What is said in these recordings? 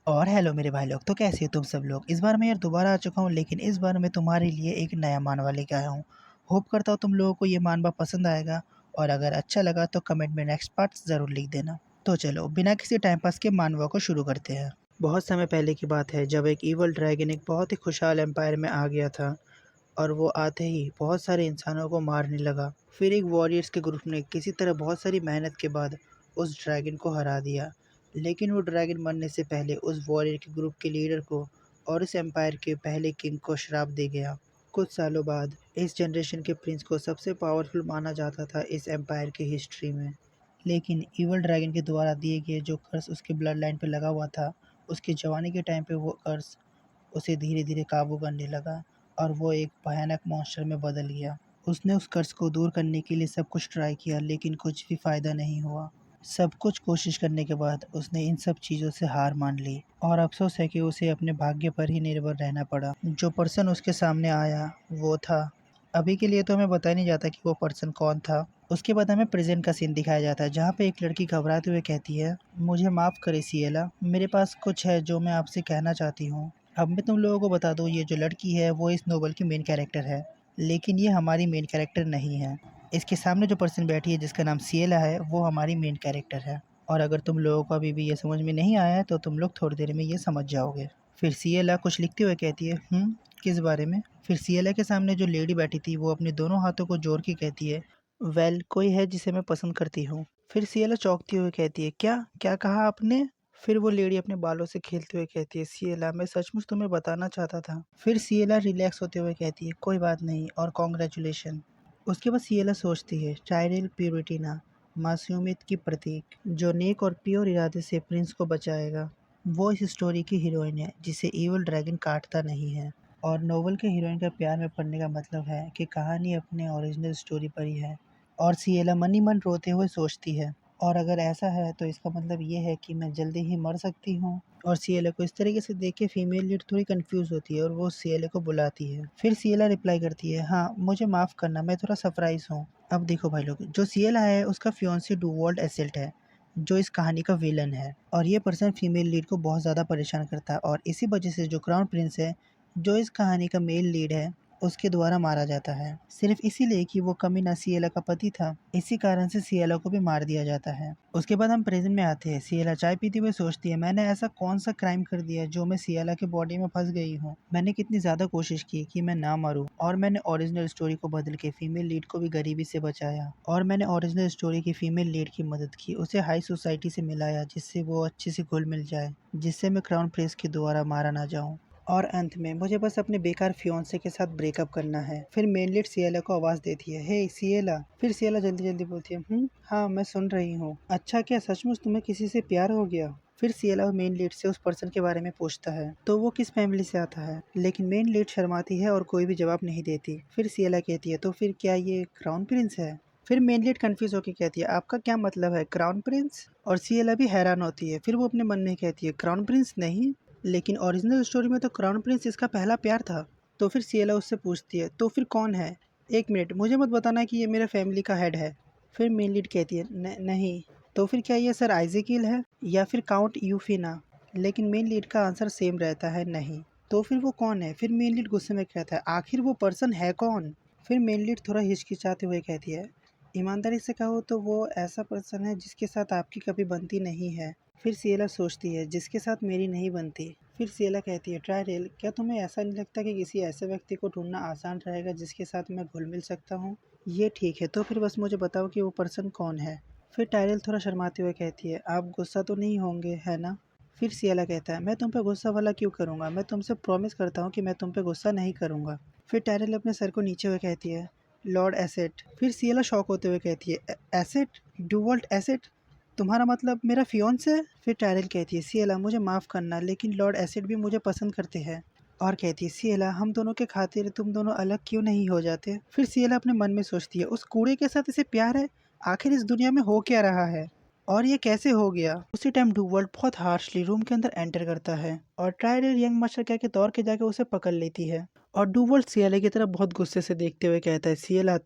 और हेलो मेरे भाई लोग, तो कैसे हो तुम सब लोग। इस बार मैं यार दोबारा आ चुका हूँ, लेकिन इस बार मैं तुम्हारे लिए एक नया मानवा लेके आया हूँ। होप करता हूँ तुम लोगों को ये मानवा पसंद आएगा, और अगर अच्छा लगा तो कमेंट में नेक्स्ट पार्ट ज़रूर लिख देना। तो चलो बिना किसी टाइम पास के मानवा को शुरू करते हैं। बहुत समय पहले की बात है, जब एक ईवल ड्रैगन एक बहुत ही खुशहाल एम्पायर में आ गया था, और वो आते ही बहुत सारे इंसानों को मारने लगा। फिर एक वॉरियर्स के ग्रुप ने किसी तरह बहुत सारी मेहनत के बाद उस ड्रैगन को हरा दिया। लेकिन वो ड्रैगन मरने से पहले उस वॉरियर के ग्रुप के लीडर को और इस एम्पायर के पहले किंग को श्राप दे गया। कुछ सालों बाद इस जनरेशन के प्रिंस को सबसे पावरफुल माना जाता था इस एम्पायर की हिस्ट्री में। लेकिन ईवल ड्रैगन के द्वारा दिए गए जो कर्स उसके ब्लड लाइन पर लगा हुआ था, उसकी जवानी के टाइम पे वो कर्स उसे धीरे धीरे काबू करने लगा, और वो एक भयानक मॉन्स्टर में बदल गया। उसने उस कर्ज को दूर करने के लिए सब कुछ ट्राई किया, लेकिन कुछ भी फ़ायदा नहीं हुआ। सब कुछ कोशिश करने के बाद उसने इन सब चीज़ों से हार मान ली, और अफसोस है कि उसे अपने भाग्य पर ही निर्भर रहना पड़ा। जो पर्सन उसके सामने आया वो था, अभी के लिए तो हमें बताया नहीं जाता कि वो पर्सन कौन था। उसके बाद हमें प्रेजेंट का सीन दिखाया जाता है, जहाँ पे एक लड़की घबराते हुए कहती है, मुझे माफ़ करे सिएला, मेरे पास कुछ है जो मैं आपसे कहना चाहती हूँ। अब मैं तुम लोगों को बता दूँ, ये जो लड़की है वो इस नोवेल की मेन कैरेक्टर है, लेकिन ये हमारी मेन कैरेक्टर नहीं है। इसके सामने जो पर्सन बैठी है जिसका नाम सिएला है, वो हमारी मेन कैरेक्टर है। और अगर तुम लोगों को अभी भी ये समझ में नहीं आया है तो तुम लोग थोड़ी देर में ये समझ जाओगे। फिर सिएला कुछ लिखते हुए कहती है, किस बारे में। फिर सिएला के सामने जो लेडी बैठी थी वो अपने दोनों हाथों को जोड़ के कहती है, वेल कोई है जिसे मैं पसंद करती हूँ। फिर सिएला चौंकती हुए कहती है, क्या क्या कहा आपने। फिर वो लेडी अपने बालों से खेलते हुए कहती है, सिएला मैं सचमुच तुम्हें बताना चाहता था। फिर सिएला रिलैक्स होते हुए कहती है, कोई बात नहीं और कॉन्ग्रेचुलेशन। उसके बाद सिएला सोचती है, चाइल्ड प्यूरिटीना, मासूमियत की प्रतीक, जो नेक और प्योर इरादे से प्रिंस को बचाएगा, वो इस स्टोरी की हीरोइन है जिसे ईवल ड्रैगन काटता नहीं है। और नोवेल के हीरोइन का प्यार में पड़ने का मतलब है कि कहानी अपने ओरिजिनल स्टोरी पर ही है। और सिएला मन ही मन रोते हुए सोचती है, और अगर ऐसा है तो इसका मतलब ये है कि मैं जल्दी ही मर सकती हूँ। और सिएला को इस तरीके से देख के फीमेल लीड थोड़ी कंफ्यूज होती है, और वो सिएला को बुलाती है। फिर सिएला रिप्लाई करती है, हाँ मुझे माफ़ करना, मैं थोड़ा सरप्राइज हूँ। अब देखो भाई लोग, जो सिएला है उसका फियोंसी डुवॉल्ट एसेल्ट है, जो इस कहानी का विलन है। और ये पर्सन फीमेल लीड को बहुत ज़्यादा परेशान करता है, और इसी वजह से जो क्राउन प्रिंस है, जो इस कहानी का मेल लीड है, उसके द्वारा मारा जाता है, सिर्फ इसीलिए कि वो कमीना सिएला का पति था। इसी कारण से सिएला को भी मार दिया जाता है। उसके बाद हम प्रेजेंट में आते हैं। सिएला चाय पीते हुए सोचती है, मैंने ऐसा कौन सा क्राइम कर दिया जो मैं सिएला के बॉडी में फंस गई हूँ। मैंने कितनी ज्यादा कोशिश की कि मैं ना मरूं, और मैंने ओरिजिनल स्टोरी को बदल के फीमेल लीड को भी गरीबी से बचाया, और मैंने ओरिजिनल स्टोरी की फीमेल लीड की मदद की, उसे हाई सोसाइटी से मिलाया जिससे वो अच्छे से घुल मिल जाए, जिससे मैं क्राउन प्रिंस के द्वारा मारा ना जाऊं। और अंत में मुझे बस अपने बेकार फियोंसे के साथ ब्रेकअप करना है। फिर मेन लीड सिएला को आवाज देती है, हे सिएला। फिर सिएला जल्दी जल्दी बोलती है, हाँ मैं सुन रही हूँ। अच्छा क्या सचमुच तुम्हें किसी से प्यार हो गया। फिर सिएला मेन लीड से उस पर्सन के बारे में पूछता है, तो वो किस फैमिली से आता है। लेकिन मेन लीड शर्माती है और कोई भी जवाब नहीं देती। फिर सिएला कहती है, तो फिर क्या ये क्राउन प्रिंस है। फिर मेन लीड कंफ्यूज होकर कहती है, आपका क्या मतलब है क्राउन प्रिंस। और सिएला भी हैरान होती है। फिर वो अपने मन में कहती है, क्राउन प्रिंस नहीं, लेकिन ओरिजिनल स्टोरी में तो क्राउन प्रिंस इसका पहला प्यार था। तो फिर सिएला उससे पूछती है, तो फिर कौन है। एक मिनट, मुझे मत बताना कि ये मेरे फैमिली का हेड है। फिर मेन लीड कहती है, नहीं। तो फिर क्या ये सर आइजेकिल है या फिर काउंट यूफिना। लेकिन मेन लीड का आंसर सेम रहता है, नहीं। तो फिर वो कौन है। फिर मेन लीड गुस्से में कहता है, आखिर वो पर्सन है कौन। फिर मेन लीड थोड़ा हिचकिचाते हुए कहती है, ईमानदारी से कहो तो वो ऐसा पर्सन है जिसके साथ आपकी कभी बनती नहीं है। फिर सिएला सोचती है, जिसके साथ मेरी नहीं बनती। फिर सिएला कहती है, ट्रायरेल क्या तुम्हें ऐसा नहीं लगता कि किसी ऐसे व्यक्ति को ढूंढना आसान रहेगा जिसके साथ मैं घुल मिल सकता हूँ। ये ठीक है, तो फिर बस मुझे बताओ कि वो पर्सन कौन है। फिर टायरेल थोड़ा शर्माते हुए कहती है, आप गुस्सा तो नहीं होंगे है ना। फिर सिएला कहता है, मैं तुम पे गुस्सा वाला क्यों करूँगा, मैं तुमसे प्रॉमिस करता हूँ कि मैं तुम पे गुस्सा नहीं करूँगा। फिर टायरेल अपने सर को नीचे हुए कहती है, लॉर्ड एसेट। फिर सिएला शॉक होते हुए कहती है, एसेट, डुवॉल्ट एसेट, तुम्हारा मतलब मेरा फियोंसे है। फिर टायरेल कहती है, सिएला मुझे माफ़ करना, लेकिन लॉर्ड एसिड भी मुझे पसंद करते हैं। और कहती है, सिएला हम दोनों के खातिर तुम दोनों अलग क्यों नहीं हो जाते। फिर सिएला अपने मन में सोचती है, उस कूड़े के साथ इसे प्यार है, आखिर इस दुनिया में हो क्या रहा है, और ये कैसे हो गया। उसी टाइम डुवॉल्ट बहुत हार्शली रूम के अंदर एंटर करता है, और ट्रायरेल यंग मास्टर कह के दौड़ के जाके उसे पकड़ लेती है। और डूवॉल्ट सियला की तरफ बहुत गुस्से से देखते हुए कहता है, सियला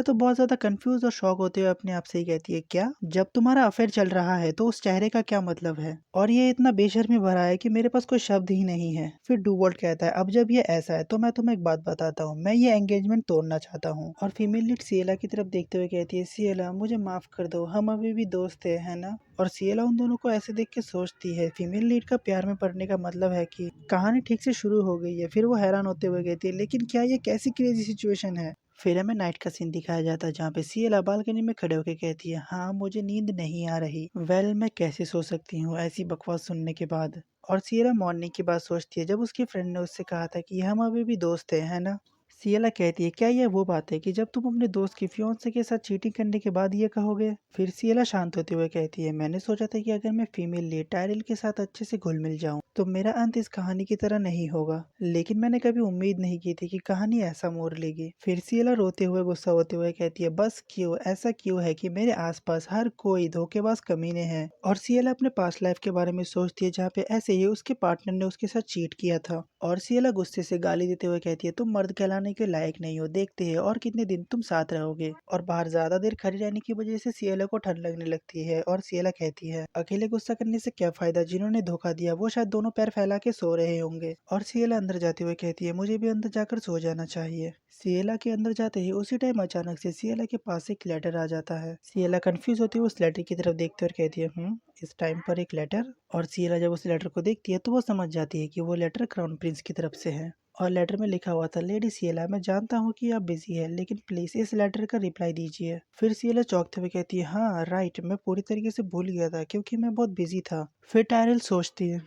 तो बहुत ज्यादा कंफ्यूज और शॉक होते हुए अपने आप से ही कहती है, क्या जब तुम्हारा अफेयर चल रहा है तो उस चेहरे का क्या मतलब है, और ये इतना बेशर्मी भरा है कि मेरे पास कोई शब्द ही नहीं है। फिर डूवॉल्ट कहता है, अब जब ये ऐसा है तो मैं तुम्हें एक बात बताता हूँ, मैं ये एंगेजमेंट तोड़ना चाहता हूँ। और फीमेल लीड सियला की तरफ देखते हुए कहती है, सियला मुझे माफ कर दो, हम अभी भी दोस्त है ना। और सियला उन दोनों को ऐसे देख के सोचती है, फीमेल लीड का प्यार में पड़ने का मतलब है कि कहानी ठीक से शुरू हो गई है। फिर वो हैरान होते हुए कहती है, लेकिन क्या ये कैसी क्रेजी सिचुएशन है। फिर हमें नाइट का सीन दिखाया जाता है जहाँ पे सियला बालकनी में खड़े होकर कहती है, हाँ मुझे नींद नहीं आ रही। मैं कैसे सो सकती हूँ ऐसी बकवास सुनने के बाद। और सियला मॉर्निंग की बात सोचती है जब उसकी फ्रेंड ने उससे कहा था कि हम अभी भी दोस्त है ना। सियला कहती है, क्या ये वो बात है कि जब तुम अपने दोस्त की फियांसे के साथ चीटिंग करने के बाद ये कहोगे। फिर सियला शांत होते हुए कहती है, मैंने सोचा था कि अगर मैं फीमेल लीड टायरल के साथ अच्छे से घुल मिल जाऊं तो मेरा अंत इस कहानी की तरह नहीं होगा, लेकिन मैंने कभी उम्मीद नहीं की थी कि कहानी ऐसा मोड़ लेगी। फिर सियला रोते हुए गुस्सा होते हुए कहती है, बस क्यों ऐसा क्यों है कि मेरे आसपास हर कोई धोखेबाज कमीने हैं। और सियला अपने पास्ट लाइफ के बारे में सोचती है जहाँ पे ऐसे ही उसके पार्टनर ने उसके साथ चीट किया था। और सियला गुस्से से गाली देते हुए कहती है, तुम मर्द कहलाने के लायक नहीं हो, देखते हैं और कितने दिन तुम साथ रहोगे। और बाहर ज्यादा देर खड़ी रहने की वजह से सियला को ठंड लगने लगती है और सियला कहती है, अकेले गुस्सा करने से क्या फायदा, जिन्होंने धोखा दिया वो शायद दोनों पैर फैला के सो रहे होंगे। और सियला अंदर जाते हुए कहती है, मुझे भी अंदर जाकर सो जाना चाहिए। सियला के अंदर जाते ही उसी टाइम अचानक से सियला के पास एक लेटर आ जाता है। सियला कंफ्यूज होती हुई उस लेटर की तरफ देखते हुए कहती है, इस टाइम पर एक लेटर। और सियला जब उस लेटर को देखती है तो वो समझ जाती है कि वो लेटर क्राउन प्रिंस की तरफ से है। और लेटर में लिखा हुआ था, लेडी सियला मैं जानता हूँ कि आप बिजी है, लेकिन प्लीज इस लेटर का रिप्लाई दीजिए। फिर सियला चौंकते हुए कहती है, हाँ राइट, मैं पूरी तरीके से भूल गया था क्योंकि मैं बहुत बिजी था। फिर टायरल सोचती है,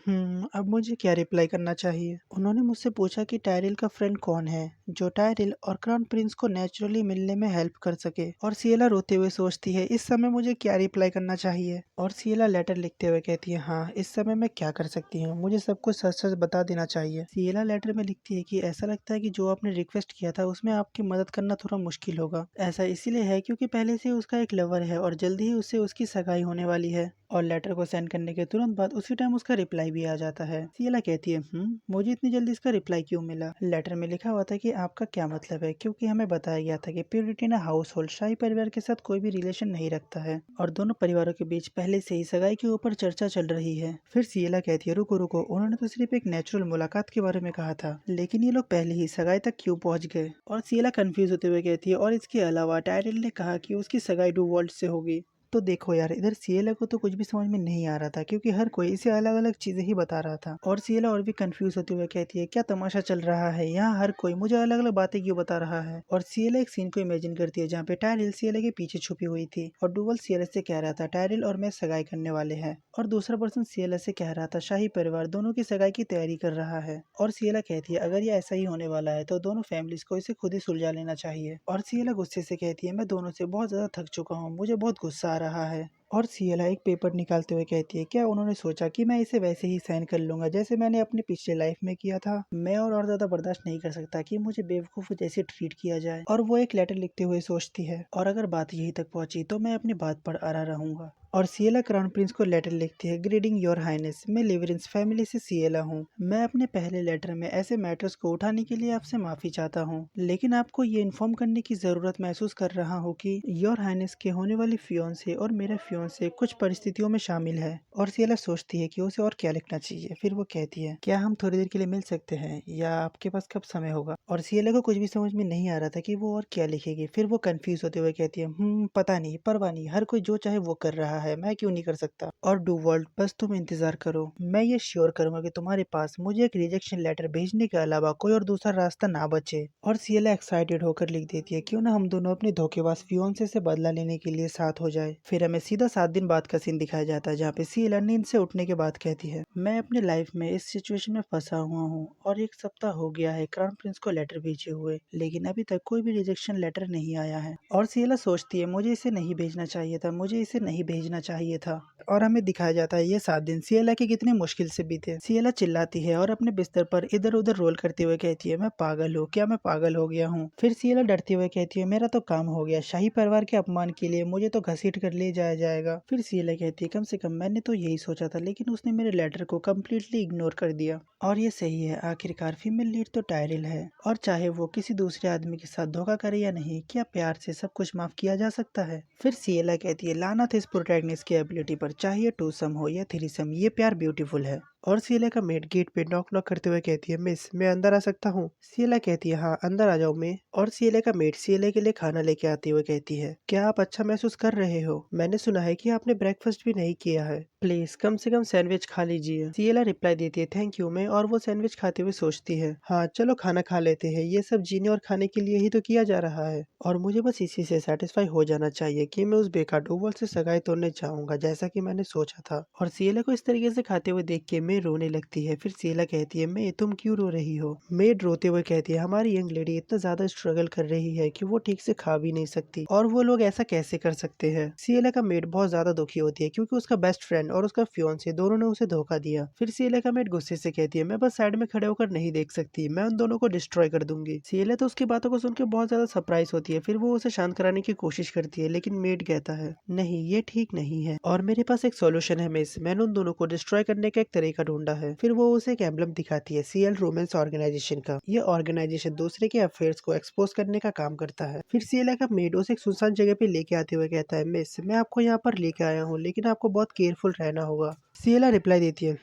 अब मुझे क्या रिप्लाई करना चाहिए। उन्होंने मुझसे पूछा कि टायरल का फ्रेंड कौन है जो टायरल और क्राउन प्रिंस को नेचुरली मिलने में हेल्प कर सके। और सियला रोते हुए सोचती है, इस समय मुझे क्या रिप्लाई करना चाहिए। और सियला लेटर लिखते हुए कहती है, हाँ इस समय मैं क्या कर सकती हूँ, मुझे सब कुछ सच सच बता देना चाहिए। सियला लेटर में लिखती है कि ऐसा लगता है कि जो आपने रिक्वेस्ट किया था उसमें आपकी मदद करना थोड़ा मुश्किल होगा। ऐसा इसीलिए है क्योंकि पहले से उसका एक लवर है और जल्दी ही उससे उसकी सगाई होने वाली है। और लेटर को सेंड करने के तुरंत बाद उसी टाइम उसका रिप्लाई भी आ जाता है। सियला कहती है, मुझे इतनी जल्दी इसका रिप्लाई क्यों मिला। लेटर में लिखा हुआ था कि आपका क्या मतलब है, क्योंकि हमें बताया गया था कि प्यूरिटीना हाउस होल्ड शाही परिवार के साथ कोई भी रिलेशन नहीं रखता है और दोनों परिवारों के बीच पहले से ही सगाई के ऊपर चर्चा चल रही है। फिर सियला कहती है, रुको रुको, उन्होंने तो सिर्फ एक नेचुरल मुलाकात के बारे में कहा था, लेकिन ये लोग पहले ही सगाई तक क्यों पहुंच गए। और सियला कंफ्यूज होते हुए कहती है, और इसके अलावा टायरल ने कहा कि उसकी सगाई डू वर्ल्ड से होगी। तो देखो यार, इधर सियला को तो कुछ भी समझ में नहीं आ रहा था क्योंकि हर कोई इसे अलग अलग चीजें ही बता रहा था। और सियला और भी कंफ्यूज होते हुए कहती है, क्या तमाशा चल रहा है यहाँ, हर कोई मुझे अलग अलग बातें क्यों बता रहा है। और सियला एक सीन को इमेजिन करती है जहाँ पे टायरल सियला के पीछे छुपी हुई थी और डुवल सियला से कह रहा था, टायरल और मैं सगाई करने वाले हैं। और दूसरा पर्सन सियला से कह रहा था, शाही परिवार दोनों की सगाई की तैयारी कर रहा है। और सियला कहती है, अगर ये ऐसा ही होने वाला है तो दोनों फैमिलीज को इसे खुद ही सुलझा लेना चाहिए। और सियला गुस्से से कहती है, मैं दोनों से बहुत ज्यादा थक चुका हूँ, मुझे बहुत गुस्सा आ रहा है। और सियला एक पेपर निकालते हुए कहती है, क्या उन्होंने सोचा कि मैं इसे वैसे ही साइन कर लूंगा जैसे मैंने अपने पिछले लाइफ में किया था। मैं और ज्यादा बर्दाश्त नहीं कर सकता कि मुझे बेवकूफ जैसे ट्रीट किया जाए। और वो एक लेटर लिखते हुए सोचती है, और अगर बात यहीं तक पहुंची तो मैं अपनी बात पर अड़ा रहूंगा। और सियला क्राउन प्रिंस को लेटर लिखती है, ग्रीडिंग योर हाइनेस, मैं लिवरेंस फैमिली से सियला हूँ। मैं अपने पहले लेटर में ऐसे मैटर्स को उठाने के लिए आपसे माफी चाहता हूँ, लेकिन आपको ये इन्फॉर्म करने की जरूरत महसूस कर रहा हूँ कि योर हाइनेस के होने वाली फियोंसे और मेरा फियोंसे कुछ परिस्थितियों में शामिल है। और सियला सोचती है कि उसे और क्या लिखना चाहिए। फिर वो कहती है, क्या हम थोड़ी देर के लिए मिल सकते हैं या आपके पास कब समय होगा। और सियला को कुछ भी समझ में नहीं आ रहा था कि वो और क्या लिखेगी। फिर वो कंफ्यूज होते हुए कहती है, पता नहीं, परवाह नहीं, हर कोई जो चाहे वो कर रहा है, मैं क्यों नहीं कर सकता। और डू वर्ल्ड बस तुम इंतजार करो, मैं ये श्योर करूंगा कि तुम्हारे पास मुझे एक रिजेक्शन लेटर भेजने के अलावा कोई और दूसरा रास्ता ना बचे। और सियला एक्साइटेड होकर लिख देती है, क्यों ना हम दोनों अपने धोखेबाज फियोंसे से बदला लेने के लिए साथ हो जाए। फिर हमें सीधा 7 दिन बाद का सीन दिखाया जाता है जहाँ पे सियला नींद से उठने के बाद कहती है, मैं अपने लाइफ में इस सिचुएशन में फंसा हुआ हूँ और 1 सप्ताह हो गया है क्राउन प्रिंस को लेटर भेजे हुए, लेकिन अभी तक कोई भी रिजेक्शन लेटर नहीं आया है। और सियला सोचती है, मुझे इसे नहीं भेजना चाहिए था, मुझे इसे नहीं भेजना समझना चाहिए था। और हमें दिखाया जाता है ये 7 दिन सिएला की कितनी मुश्किल से बीते। सिएला चिल्लाती है और अपने बिस्तर पर इधर उधर रोल करते हुए कहती है, मैं पागल हूँ, क्या मैं पागल हो गया हूँ। फिर सिएला डरते हुए कहती है, मेरा तो काम हो गया, शाही परिवार के अपमान के लिए मुझे तो घसीट कर ले जाया जाएगा। फिर सिएला कहती है, कम से कम मैंने तो यही सोचा था, लेकिन उसने मेरे लेटर को कम्प्लीटली इग्नोर कर दिया। और ये सही है, आखिरकार फीमेल लीड तो टायरिल है, और चाहे वो किसी दूसरे आदमी के साथ धोखा करे या नहीं, क्या प्यार से सब कुछ माफ किया जा सकता है। फिर सिएला कहती है, लानत इस प्रोटैगनिस्ट की एबिलिटी पर, चाहे टू सम हो या थ्रीसम, ये प्यार ब्यूटीफुल है। और सिएला का मेड गेट पे नॉक नॉक करते हुए कहती है, मिस मैं अंदर आ सकता हूँ। सिएला कहती है, हाँ अंदर आ जाओ मैं। और सिएला का मेड सिएला के लिए खाना लेके आते हुए कहती है, क्या आप अच्छा महसूस कर रहे हो? मैंने सुना है कि आपने ब्रेकफास्ट भी नहीं किया है, प्लीज कम से कम सैंडविच खा लीजिए। सिएला रिप्लाई देती है, थैंक यू मैं, और वो सैंडविच खाते हुए सोचती है, हाँ चलो खाना खा लेते हैं, ये सब जीने और खाने के लिए ही तो किया जा रहा है, और मुझे बस इसी से सेटिस्फाई हो जाना चाहिए कि मैं उस बेकार डोवल से सगाई तोड़ने चाहूंगा जैसा कि मैंने सोचा था। और सिएला को इस तरीके से खाते हुए देख के मैं रोने लगती है। फिर सिएला कहती है, मैं तुम क्यों रो रही हो? मेड रोते हुए कहती है, हमारी यंग लेडी इतना ज्यादा स्ट्रगल कर रही है कि वो ठीक से खा भी नहीं सकती, और वो लोग ऐसा कैसे कर सकते हैं। सिएला का मेड बहुत ज्यादा दुखी होती है क्योंकि उसका बेस्ट फ्रेंड और उसका फियांसे दोनों ने उसे धोखा दिया। फिर सिएला का मेड गुस्से से कहती है, मैं बस साइड में खड़े होकर नहीं देख सकती, मैं उन दोनों को डिस्ट्रॉय कर दूंगी। सिएला तो उसकी बातों को सुनकर बहुत ज्यादा सरप्राइज होती है। फिर वो उसे शांत कराने की कोशिश करती है, लेकिन मेड कहता है, नहीं ये ठीक नहीं है, और मेरे पास एक सॉल्यूशन है मिस, मैंने उन दोनों को डिस्ट्रॉय करने का एक तरीका ढूंढा है। फिर वो उसे एक एम्बलम दिखाती है, सीएल रोमेंस ऑर्गेनाइजेशन का। ये ऑर्गेनाइजेशन दूसरे के अफेयर्स को एक्सपोज करने का काम करता है। फिर सिएला का मेड उसे एक सुनसान जगह पे लेके आते हुए कहता है, मिस मैं आपको यहाँ पर लेके आया हूँ, लेकिन आपको बहुत केयरफुल रहना होगा। सिएला रिप्लाई देती है,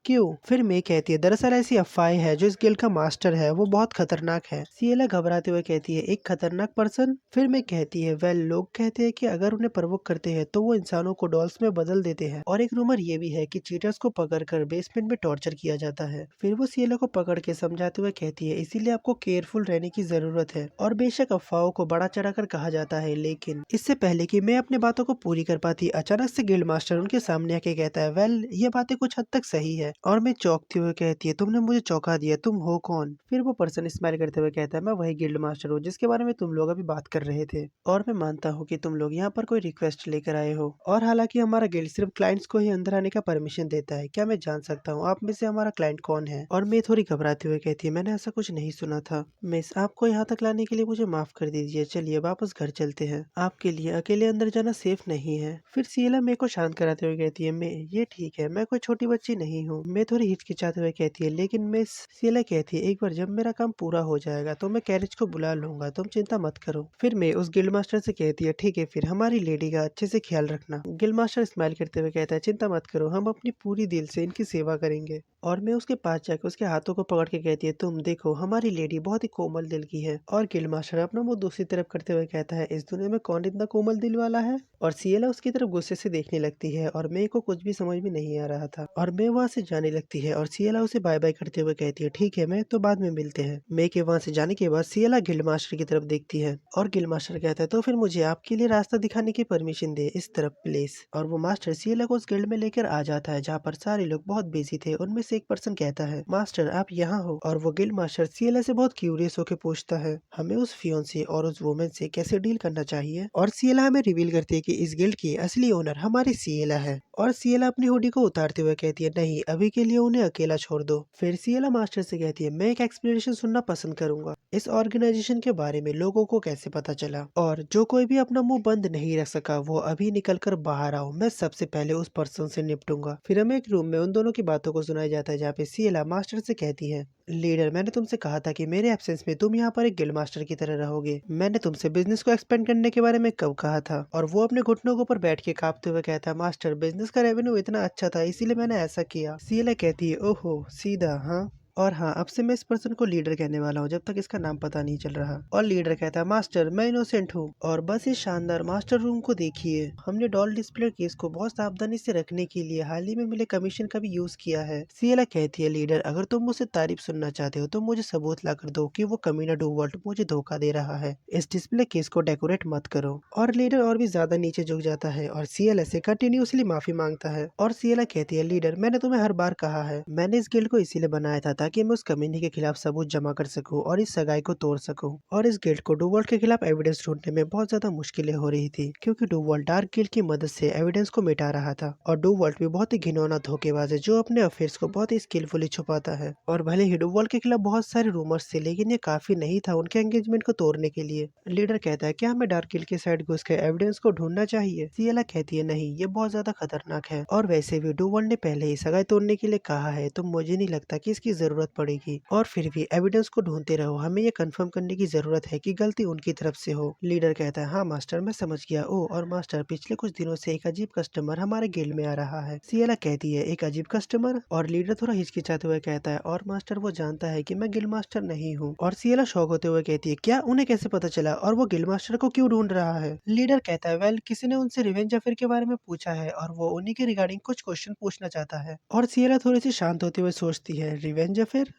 क्यों? फिर मे कहती है, दरअसल ऐसी अफवाहें है जो इस गिल्ड का मास्टर है वो बहुत खतरनाक है। सिएला घबराते हुए कहती है, एक खतरनाक पर्सन? फिर मे कहती है, वेल लोग कहते हैं कि अगर उन्हें प्रवोक करते हैं तो वो इंसानों को डॉल्स में बदल देते हैं, और एक रूमर ये भी है कि चीटर्स को पकड़कर बेसमेंट में टॉर्चर किया जाता है। फिर वो सिएला को पकड़ के समझाते हुए कहती है, इसीलिए आपको केयरफुल रहने की जरूरत है, और बेशक अफवाहों को बड़ा चढ़ाकर कहा जाता है, लेकिन इससे पहले कि मैं अपने बातों को पूरी कर पाती, अचानक से गिल्ड मास्टर उनके सामने आके कहता है, वेल ये बातें कुछ हद तक सही है। और मैं चौंकते हुए कहती है, तुमने मुझे चौंका दिया, तुम हो कौन? फिर वो पर्सन स्माइल करते हुए कहता है, मैं वही गिल्ड मास्टर हूँ जिसके बारे में तुम लोग अभी बात कर रहे थे, और मैं मानता हूँ कि तुम लोग यहाँ पर कोई रिक्वेस्ट लेकर आए हो, और हालांकि हमारा गिल्ड सिर्फ क्लाइंट्स को ही अंदर आने का परमिशन देता है, क्या मैं जान सकता हूँ आप में से हमारा क्लाइंट कौन है? और मैं थोड़ी घबराते हुए कहती है, मैंने ऐसा कुछ नहीं सुना था मिस, आपको यहाँ तक लाने के लिए मुझे माफ कर दीजिए, चलिए वापस घर चलते हैं, आपके लिए अकेले अंदर जाना सेफ नहीं है। फिर सिएला मेरे को शांत कराते हुए कहती है, मैं ये ठीक है, मैं कोई छोटी बच्ची नहीं हूँ। मैं थोड़ी हिचकिचाते हुए कहती है, लेकिन मिस, सिएला कहती है, एक बार जब मेरा काम पूरा हो जाएगा तो मैं कैरेज को बुला लूंगा, तुम चिंता मत करो। फिर मैं उस गिल्ड मास्टर से कहती है, ठीक है फिर हमारी लेडी का अच्छे से ख्याल रखना। गिल्ड मास्टर स्माइल करते हुए कहता है, चिंता मत करो, हम अपनी पूरी दिल से इनकी सेवा करेंगे। और मैं उसके पास जाकर उसके हाथों को पकड़ के कहती है, तुम देखो हमारी लेडी बहुत ही कोमल दिल की है। और गिल्ड मास्टर अपना मुंह दूसरी तरफ करते हुए कहता है, इस दुनिया में कौन इतना कोमल दिल वाला है? और सिएला उसकी तरफ गुस्से से देखने लगती है, और मेरे को कुछ भी समझ में नहीं आ रहा था, और मैं वहाँ से जाने लगती है। और सिएला उसे बाय बाय करते हुए कहती है, ठीक है मैं तो बाद में मिलते हैं। मे के वहाँ से जाने के बाद सिएला गिल्ड मास्टर की तरफ देखती है, और गिल्ड मास्टर कहता है, तो फिर मुझे आपके लिए रास्ता दिखाने की परमिशन दे इस तरफ प्लीज। और वो मास्टर सिएला को उस गिल्ड में लेकर आ जाता है जहाँ पर सारे लोग बहुत बिजी थे। उनमें से एक पर्सन कहता है, मास्टर आप यहाँ हो? और वो गिल्ड मास्टर सिएला से बहुत क्यूरियस होकर पूछता है, हमें उस फियोंसे और उस वुमेन से कैसे डील करना चाहिए? और सिएला हमें रिवील करती है कि इस गिल्ड की असली ओनर हमारी सिएला है। और सिएला अपनी हुडी को उतारते हुए कहती है, नहीं अभी के लिए उन्हें अकेला छोड़ दो। फिर सिएला मास्टर से कहती है, मैं एक एक्सप्लेनेशन सुनना पसंद करूंगा, इस ऑर्गेनाइजेशन के बारे में लोगों को कैसे पता चला, और जो कोई भी अपना मुंह बंद नहीं रख सका वो अभी निकल कर बाहर आओ, मैं सबसे पहले उस पर्सन से निपटूंगा। फिर हमें एक रूम में उन दोनों की बातों को सुनाया जाता है जहाँ पे सिएला मास्टर से कहती है, लीडर मैंने तुमसे कहा था कि मेरे एब्सेंस में तुम यहाँ पर एक गिल्ड मास्टर की तरह रहोगे, मैंने तुमसे बिजनेस को एक्सपेंड करने के बारे में कब कहा था? और वो अपने घुटनों के ऊपर बैठ के कांपते हुए कहता है, मास्टर बिजनेस का रेवेन्यू इतना अच्छा था इसीलिए मैंने ऐसा किया। सिएला कहती है, ओहो सीधा, हाँ और हाँ अब से मैं इस पर्सन को लीडर कहने वाला हूँ जब तक इसका नाम पता नहीं चल रहा। और लीडर कहता है, मास्टर मैं इनोसेंट हूँ, और बस इस शानदार मास्टर रूम को देखिए, हमने डॉल डिस्प्ले केस को बहुत सावधानी से रखने के लिए हाल ही में मिले कमीशन का भी यूज किया है। सिएला कहती है, लीडर अगर तुम मुझसे तारीफ सुनना चाहते हो तो मुझे सबूत ला कर दो कि वो कमीना डूवॉल्ट मुझे धोखा दे रहा है, इस डिस्प्ले केस को डेकोरेट मत करो। और लीडर और भी ज्यादा नीचे झुक जाता है और सिएला से कंटिन्यूअसली माफी मांगता है। और सिएला कहती है, लीडर मैंने तुम्हें हर बार कहा है, मैंने इस गिल्ड को इसीलिए बनाया था ताकि मैं उस कमीने के खिलाफ सबूत जमा कर सकूं और इस सगाई को तोड़ सकूं। और इस गिल्ड को डुवॉल्ट के खिलाफ एविडेंस ढूंढने में बहुत ज्यादा मुश्किलें हो रही थी, क्योंकि डुवॉल्ट डार्क गिल्ड की मदद से एविडेंस को मिटा रहा था। और डुवॉल्ट भी बहुत ही घिनौना धोखेबाज है जो अपने अफेयर्स को बहुत ही स्किलफुली छुपाता है। और भले ही डुवॉल्ट के खिलाफ बहुत सारे रूमर्स थे, लेकिन ये काफी नहीं था उनके एंगेजमेंट को तोड़ने के लिए। लीडर कहता है क्या हमें डार्क गिल्ड के साइड घुस के एविडेंस को ढूंढना चाहिए। सिएला कहती है नहीं, ये बहुत ज्यादा खतरनाक है, और वैसे भी डुवॉल्ट ने पहले ही सगाई तोड़ने के लिए कहा है, तो मुझे नहीं लगता कि इसकी जरूरत पड़ेगी। और फिर भी एविडेंस को ढूंढते रहो, हमें ये कंफर्म करने की जरूरत है कि गलती उनकी तरफ से हो। लीडर कहता है हाँ मास्टर, मैं समझ गया। ओ और मास्टर, पिछले कुछ दिनों से एक अजीब कस्टमर हमारे गिल्ड में आ रहा है। सिएला कहती है एक अजीब कस्टमर, और लीडर थोड़ा हिचकिचाते हुए कहता है और मास्टर वो जानता है कि मैं गिल्ड मास्टर नहीं हूँ। और सिएला शॉक होते हुए कहती है क्या, उन्हें कैसे पता चला, और वो गिल्ड मास्टर को क्यों ढूंढ रहा है। लीडर कहता है वेल, किसी ने उनसे रिवेंज अफेयर के बारे में पूछा है और वो उन्हीं के रिगार्डिंग कुछ क्वेश्चन पूछना चाहता है। और सिएला थोड़ी सी शांत होते हुए सोचती है रिवेंज अफेयर,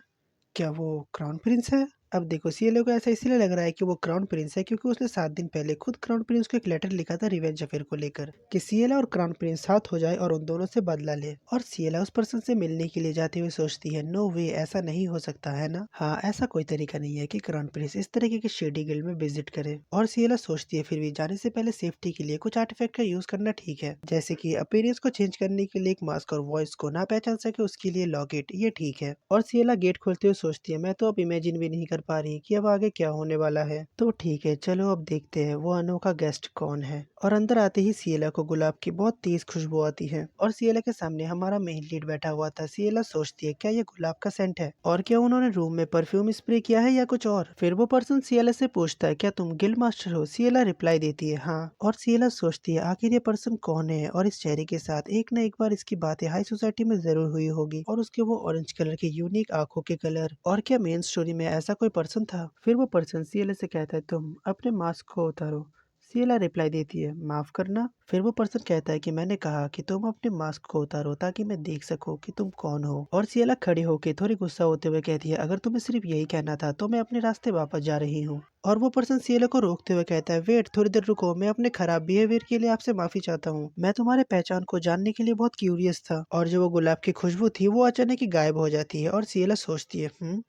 क्या वो क्राउन प्रिंस है। अब देखो सीएलओ को ऐसा इसलिए लग रहा है कि वो क्राउन प्रिंस है क्योंकि उसने 7 दिन पहले खुद क्राउन प्रिंस को एक लेटर लिखा था रिवेंज अफेयर को लेकर, कि सीएलओ और क्राउन प्रिंस साथ हो जाए और उन दोनों से बदला ले। और सीएलओ उस पर्सन से मिलने के लिए जाते हुए सोचती है नो वे, ऐसा नहीं हो सकता है ना। हाँ, ऐसा कोई तरीका नहीं है कि क्राउन प्रिंस इस तरीके के शेडी गिल्ड में विजिट करे। और सीएलओ सोचती है फिर भी जाने से पहले सेफ्टी के लिए कुछ आर्टिफैक्ट का यूज करना ठीक है, जैसे कि अपीयरेंस को चेंज करने के लिए एक मास्क और वॉइस को ना पहचान सके उसके लिए लॉकेट, ये ठीक है। और सीएलआ गेट खोलते हुए सोचती है मैं तो अब इमेजिन भी नहीं कर पा रही कि अब आगे क्या होने वाला है। तो ठीक है, चलो अब देखते हैं वो अनोखा गेस्ट कौन है। और अंदर आते ही सीएलआ को गुलाब की बहुत तेज खुशबू आती है, और सीएलआ के सामने हमारा मेन लीड बैठा हुआ था। सीएलआ सोचती है क्या ये गुलाब का सेंट है, और क्या उन्होंने रूम में परफ्यूम स्प्रे किया है या कुछ और। फिर वो पर्सन सीएलआ से पूछता है क्या तुम गिल्ड मास्टर हो। सीएलआ रिप्लाई देती है हाँ। और सीएलआ सोचती है आखिर ये पर्सन कौन है, और इस चेहरे के साथ एक न एक बार इसकी बातें हाई सोसाइटी में जरूर हुई होगी। और उसके वो ऑरेंज कलर के यूनिक आंखों के कलर, और क्या मेन स्टोरी में ऐसा कोई पर्सन था। फिर वो पर्सन सीएलए से कहता है तुम अपने मास्क को उतारो। सीएलआ रिप्लाई देती है माफ करना। फिर वो पर्सन कहता है कि मैंने कहा कि तुम अपने मास्क को उतारो ताकि मैं देख सकूं कि तुम कौन हो। और सीएलआ खड़ी होकर थोड़ी गुस्सा होते हुए कहती है अगर तुम्हें सिर्फ यही कहना था तो मैं अपने रास्ते वापस जा रही हूँ। और वो पर्सन सीएलए को रोकते हुए कहता है वेट, थोड़ी देर रुको, मैं अपने खराब बिहेवियर के लिए आपसे माफी चाहता हूँ। मैं तुम्हारे पहचान को जानने के लिए बहुत क्यूरियस था। और जो वो गुलाब की खुशबू थी वो अचानक ही गायब हो जाती है, और सीएलए सोचती है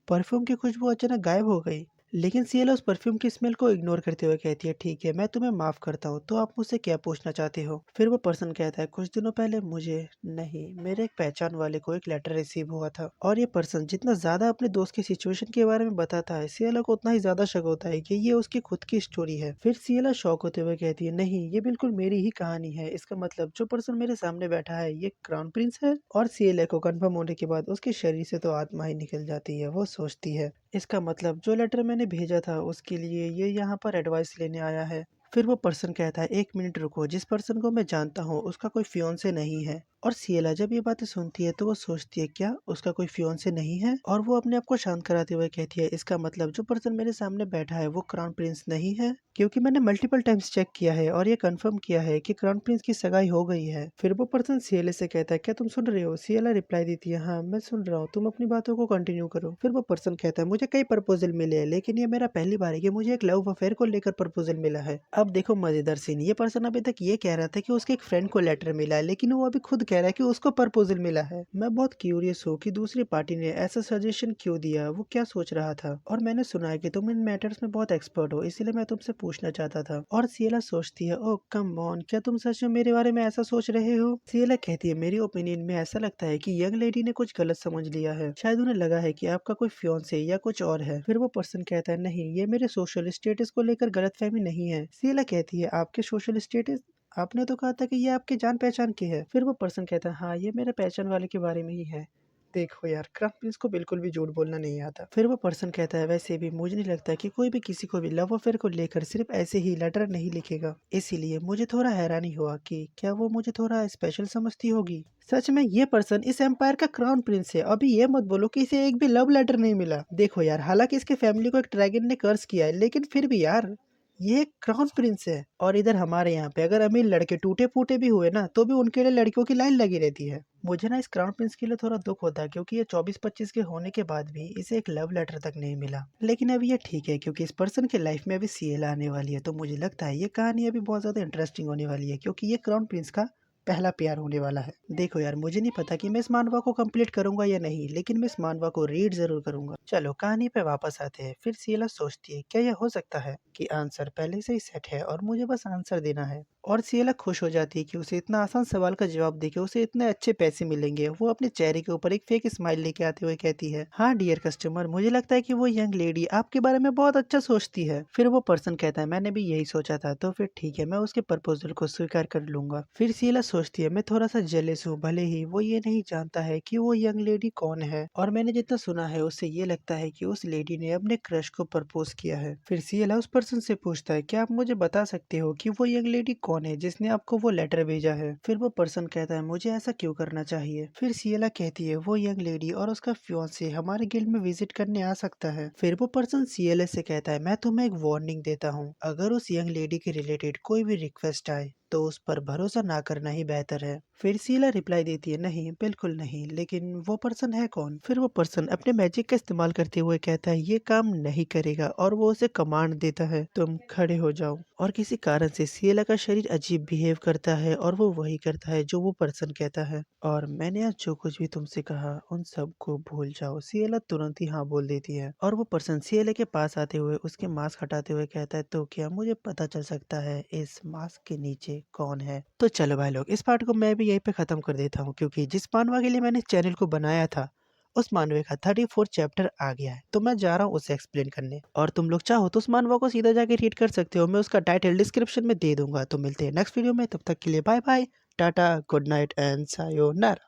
परफ्यूम की खुशबू अचानक गायब हो गई। लेकिन सीएलए उस परफ्यूम की स्मेल को इग्नोर करते हुए कहती है ठीक है, मैं तुम्हें माफ करता हूँ, तो आप मुझसे क्या पूछना चाहते हो। फिर वो पर्सन कहता है कुछ दिनों पहले मुझे नहीं, मेरे एक पहचान वाले को एक लेटर रिसीव हुआ था। और ये पर्सन जितना ज्यादा अपने दोस्त की सिचुएशन के बारे में बताता है, सीएलए को उतना ही ज्यादा शक होता है कि ये उसकी खुद की स्टोरी है। फिर सीएलए शॉक होते हुए कहती है नहीं, ये बिल्कुल मेरी ही कहानी है, इसका मतलब जो पर्सन मेरे सामने बैठा है ये क्राउन प्रिंस है। और सीएलए को कंफर्म होने के बाद उसके शरीर से तो आत्मा ही निकल जाती है। वो सोचती है इसका मतलब जो लेटर मैंने भेजा था उसके लिए ये यहाँ पर एडवाइस लेने आया है। फिर वो पर्सन कहता है एक मिनट रुको, जिस पर्सन को मैं जानता हूँ उसका कोई फियोंसे नहीं है। और सिएला जब ये बातें सुनती है तो वो सोचती है क्या उसका कोई फियोंसे नहीं है। और वो अपने आप को शांत कराते हुए कहती है इसका मतलब जो पर्सन मेरे सामने बैठा है वो क्राउन प्रिंस नहीं है, क्योंकि मैंने मल्टीपल टाइम्स चेक किया है और ये कंफर्म किया है कि क्राउन प्रिंस की सगाई हो गई है। फिर वो पर्सन सिएले से कहता है क्या तुम सुन रहे हो। सिएला रिप्लाई देती है हाँ मैं सुन रहा हूँ, तुम अपनी बातों को कंटिन्यू करो। फिर वो पर्सन कहता है मुझे कई प्रपोजल मिले हैं, लेकिन ये मेरा पहली बार है कि मुझे एक लव अफेयर को लेकर प्रपोजल मिला है। अब देखो मजेदार सीन, ये पर्सन अभी तक ये कह रहा था कि उसके एक फ्रेंड को लेटर मिला है, लेकिन वो अभी खुद कह रहा है कि उसको प्रपोजल मिला है। मैं बहुत क्यूरियस हूँ कि दूसरी पार्टी ने ऐसा सजेशन क्यों दिया, वो क्या सोच रहा था। और मैंने सुना है कि तुम इन मैटर्स में बहुत एक्सपर्ट हो, इसीलिए मैं तुमसे पूछना चाहता था। और सिएला सोचती है ओह कम ऑन, क्या तुम सच में मेरे बारे में ऐसा सोच रहे हो। सिएला कहती है मेरी ओपिनियन में ऐसा लगता है कि यंग लेडी ने कुछ गलत समझ लिया है, शायद उन्हें लगा है कि आपका कोई फियोंसे या कुछ और है। फिर वो पर्सन कहता है नहीं, ये मेरे सोशल स्टेटस को लेकर गलतफहमी नहीं है। सिएला कहती है आपके सोशल स्टेटस, आपने तो कहा था कि ये आपके जान पहचान के है। फिर वो पर्सन कहता है हाँ ये मेरे पहचान वाले के बारे में ही है। देखो यार, क्राउन प्रिंस को बिल्कुल भी झूठ बोलना नहीं आता। फिर वो पर्सन कहता है वैसे भी मुझे नहीं लगता कि कोई भी किसी को भी लव अफेयर को लेकर सिर्फ ऐसे ही लेटर नहीं लिखेगा, इसीलिए मुझे थोड़ा हैरानी हुआ कि क्या वो मुझे थोड़ा स्पेशल समझती होगी। सच में ये पर्सन इस एम्पायर का क्राउन प्रिंस है। अभी ये मत बोलो कि इसे एक भी लव लेटर नहीं मिला। देखो यार, हालांकि इसके फैमिली को एक ड्रैगन ने कर्स किया है, लेकिन फिर भी यार ये क्राउन प्रिंस है। और इधर हमारे यहाँ पे अगर अमीर लड़के टूटे फूटे भी हुए ना तो भी उनके लिए लड़कियों की लाइन लगी रहती है। मुझे ना इस क्राउन प्रिंस के लिए थोड़ा दुख होता है, क्योंकि ये 24-25 के होने के बाद भी इसे एक लव लेटर तक नहीं मिला। लेकिन अभी ये ठीक है, क्योंकि इस पर्सन के लाइफ में अभी सीएल आने वाली है, तो मुझे लगता है ये कहानी अभी बहुत ज्यादा इंटरेस्टिंग होने वाली है, क्योंकि ये क्राउन प्रिंस का पहला प्यार होने वाला है। देखो यार, मुझे नहीं पता कि मैं इस मानवा को कंप्लीट करूंगा या नहीं, लेकिन मैं इस मानवा को रीड जरूर करूंगा। चलो कहानी पे वापस आते हैं। फिर सियला सोचती है क्या यह हो सकता है कि आंसर पहले से ही सेट है और मुझे बस आंसर देना है। और सियला खुश हो जाती है कि उसे इतना आसान सवाल का जवाब देके उसे इतने अच्छे पैसे मिलेंगे। वो अपने चेहरे के ऊपर एक फेक स्माइल लेके आते हुए कहती है, हाँ डियर कस्टमर, मुझे लगता है कि वो यंग लेडी आपके बारे में बहुत अच्छा सोचती है। फिर वो पर्सन कहता है, मैंने भी यही सोचा था, तो फिर ठीक है, मैं उसके प्रपोजल को स्वीकार कर लूंगा। फिर सियला सोचती है, मैं थोड़ा सा जेलस हूँ, भले ही वो ये नहीं जानता है कि वो यंग लेडी कौन है, और मैंने जितना सुना है उससे ये लगता है कि उस लेडी ने अपने क्रश को प्रपोज किया है। फिर सियला उस पर्सन से पूछता है, क्या आप मुझे बता सकते हो कि वो यंग लेडी कौन है जिसने आपको वो लेटर भेजा है। फिर वो पर्सन कहता है, मुझे ऐसा क्यों करना चाहिए। फिर सियला कहती है, वो यंग लेडी और उसका फियांसे हमारे गिल्ड में विजिट करने आ सकता है। फिर वो पर्सन सियला से कहता है, मैं तुम्हें एक वार्निंग देता हूँ, अगर उस यंग लेडी के रिलेटेड कोई भी रिक्वेस्ट आए तो उस पर भरोसा ना करना ही बेहतर है। फिर सियला रिप्लाई देती है, नहीं बिल्कुल नहीं, लेकिन वो पर्सन है कौन। फिर वो पर्सन अपने मैजिक का इस्तेमाल करते हुए कहता है, ये काम नहीं करेगा, और वो उसे कमांड देता है, तुम खड़े हो जाओ। और किसी कारण से सियला का शरीर अजीब बिहेव करता है और वो वही करता है जो वो पर्सन कहता है। और मैंने आज जो कुछ भी तुमसे कहा उन सब को भूल जाओ। सियला तुरंत ही हाँ बोल देती है। और वो पर्सन सियला के पास आते हुए उसके मास्क हटाते हुए कहता है, तो क्या मुझे पता चल सकता है इस मास्क के नीचे कौन है। तो चलो भाई लोग, इस पार्ट को मैं भी यहीं पे खत्म कर देता हूँ, क्योंकि जिस मानवा के लिए मैंने चैनल को बनाया था उस मानवे का 34 चैप्टर आ गया है, तो मैं जा रहा हूँ उसे एक्सप्लेन करने। और तुम लोग चाहो तो उस मानवा को सीधा जाके रीड कर सकते हो, मैं उसका टाइटल डिस्क्रिप्शन में दे दूंगा। तो मिलते हैं नेक्स्ट वीडियो में, तब तक के लिए bye bye, tata, good night and sayonara.